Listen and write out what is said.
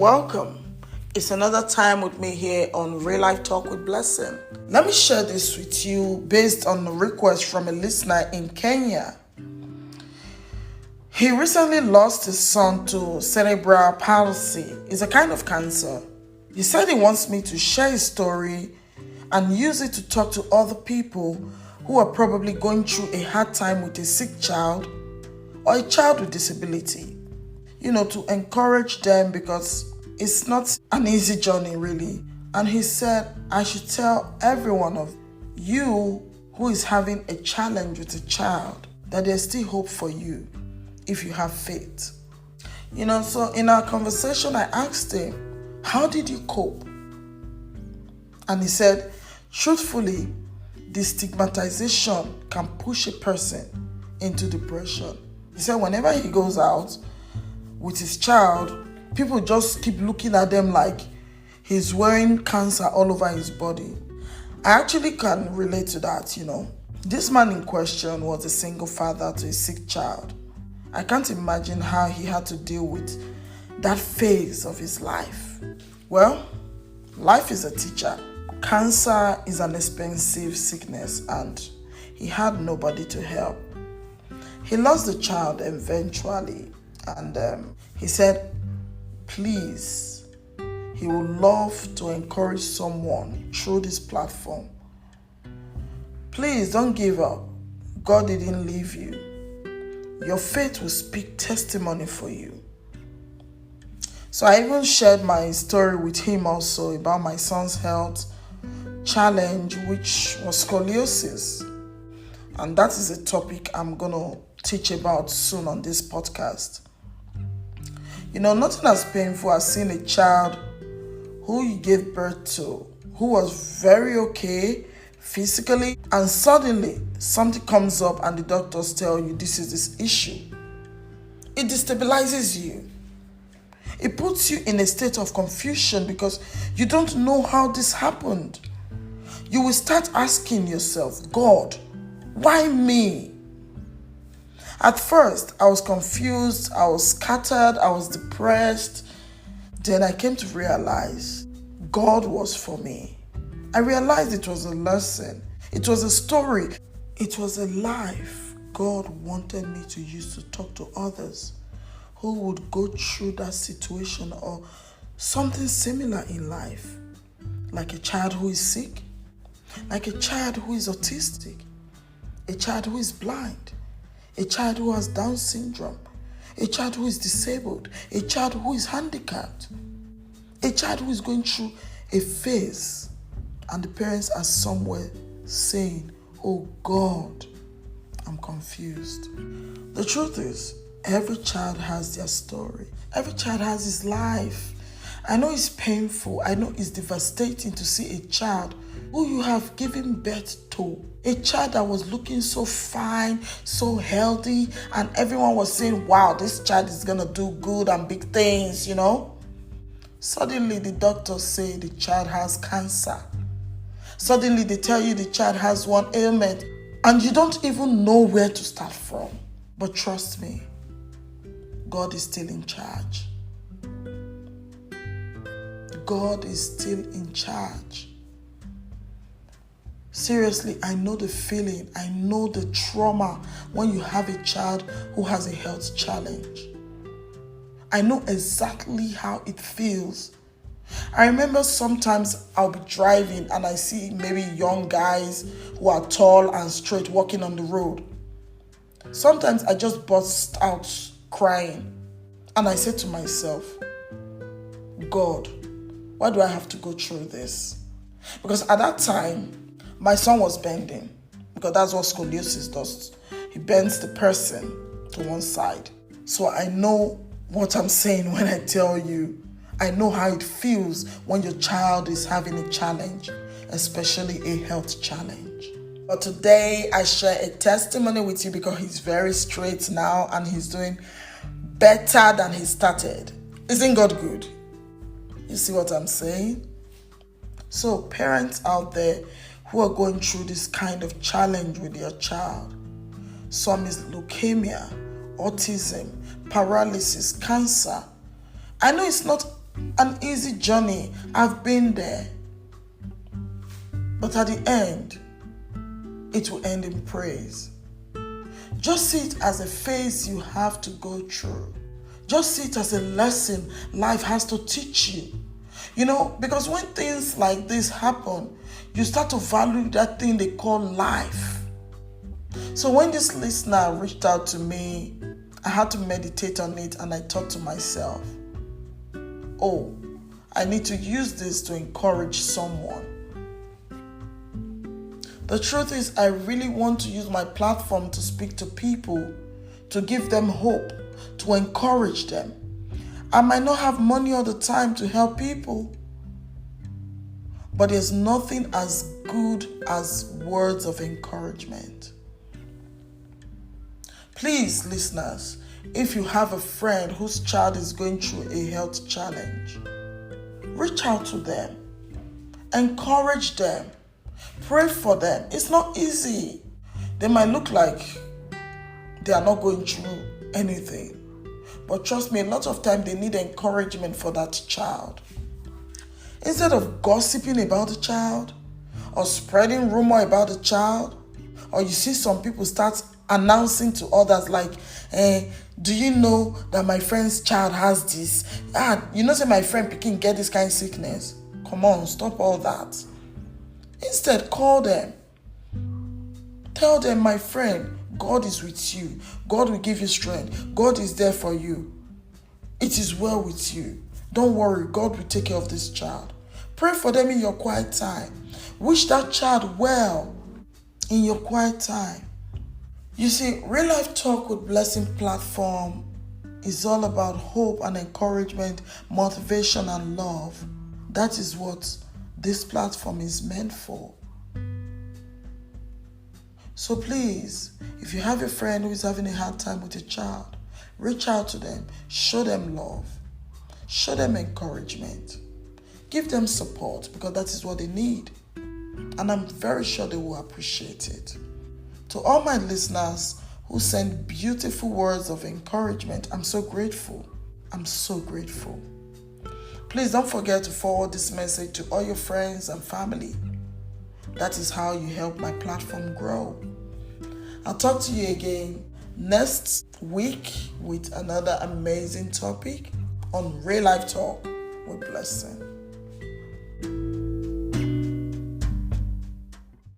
Welcome. It's another time with me here on Real Life Talk with Blessing. Let me share this with you based on a request from a listener in Kenya. He recently lost his son to cerebral palsy. It's a kind of cancer. He said he wants me to share his story and use it to talk to other people who are probably going through a hard time with a sick child or a child with disability. To encourage them because it's not an easy journey really. And he said, I should tell every one of you who is having a challenge with a child that there's still hope for you if you have faith. So in our conversation, I asked him, how did you cope? And he said, truthfully, the stigmatization can push a person into depression. He said whenever he goes out with his child, people just keep looking at them like he's wearing cancer all over his body. I actually can relate to that, This man in question was a single father to a sick child. I can't imagine how he had to deal with that phase of his life. Well, life is a teacher. Cancer is an expensive sickness and he had nobody to help. He lost the child eventually and he said, please, he would love to encourage someone through this platform. Please don't give up. God didn't leave you. Your faith will speak testimony for you. So I even shared my story with him also about my son's health challenge, which was scoliosis. And that is a topic I'm going to teach about soon on this podcast. Nothing as painful as seeing a child who you gave birth to, who was very okay physically, and suddenly something comes up and the doctors tell you this is this issue. It destabilizes you. It puts you in a state of confusion because you don't know how this happened. You will start asking yourself, God, why me? At first, I was confused, I was scattered, I was depressed. Then I came to realize God was for me. I realized it was a lesson. It was a story. It was a life God wanted me to use to talk to others who would go through that situation or something similar in life. Like a child who is sick, like a child who is autistic, a child who is blind, a child who has Down syndrome, a child who is disabled, a child who is handicapped, a child who is going through a phase and the parents are somewhere saying, oh God, I'm confused. The truth is, every child has their story. Every child has his life. I know it's painful. I know it's devastating to see a child who you have given birth to. A child that was looking so fine, so healthy, and everyone was saying, wow, this child is going to do good and big things, Suddenly, the doctors say the child has cancer. Suddenly, they tell you the child has one ailment, and you don't even know where to start from. But trust me, God is still in charge. God is still in charge. Seriously, I know the feeling. I know the trauma when you have a child who has a health challenge. I know exactly how it feels. I remember sometimes I'll be driving and I see maybe young guys who are tall and straight walking on the road. Sometimes I just burst out crying and I say to myself, God, why do I have to go through this? Because at that time, my son was bending, because that's what scoliosis does. He bends the person to one side. So I know what I'm saying when I tell you, I know how it feels when your child is having a challenge, especially a health challenge. But today I share a testimony with you because he's very straight now and he's doing better than he started. Isn't God good? You see what I'm saying? So parents out there who are going through this kind of challenge with your child, some is leukemia, autism, paralysis, cancer. I know it's not an easy journey. I've been there. But at the end, it will end in praise. Just see it as a phase you have to go through. Just see it as a lesson life has to teach you. Because when things like this happen, you start to value that thing they call life. So when this listener reached out to me, I had to meditate on it, and I thought to myself, oh, I need to use this to encourage someone. The truth is, I really want to use my platform to speak to people, to give them hope, to encourage them. I might not have money all the time to help people, but there's nothing as good as words of encouragement. Please, listeners, if you have a friend whose child is going through a health challenge, reach out to them, encourage them, pray for them. It's not easy. They might look like they are not going through anything, but trust me, a lot of time they need encouragement for that child. Instead of gossiping about the child or spreading rumor about the child, or you see some people start announcing to others like, do you know that my friend's child has this? Say my friend picking get this kind of sickness. Come on, stop all that. Instead, call them. Tell them, my friend, God is with you. God will give you strength. God is there for you. It is well with you. Don't worry, God will take care of this child. Pray for them in your quiet time. Wish that child well in your quiet time. You see, Real Life Talk with Blessing platform is all about hope and encouragement, motivation and love. That is what this platform is meant for. So please, if you have a friend who is having a hard time with a child, reach out to them, show them love, show them encouragement, give them support, because that is what they need. And I'm very sure they will appreciate it. To all my listeners who send beautiful words of encouragement, I'm so grateful. I'm so grateful. Please don't forget to forward this message to all your friends and family. That is how you help my platform grow. I'll talk to you again next week with another amazing topic on Real Life Talk with Blessing.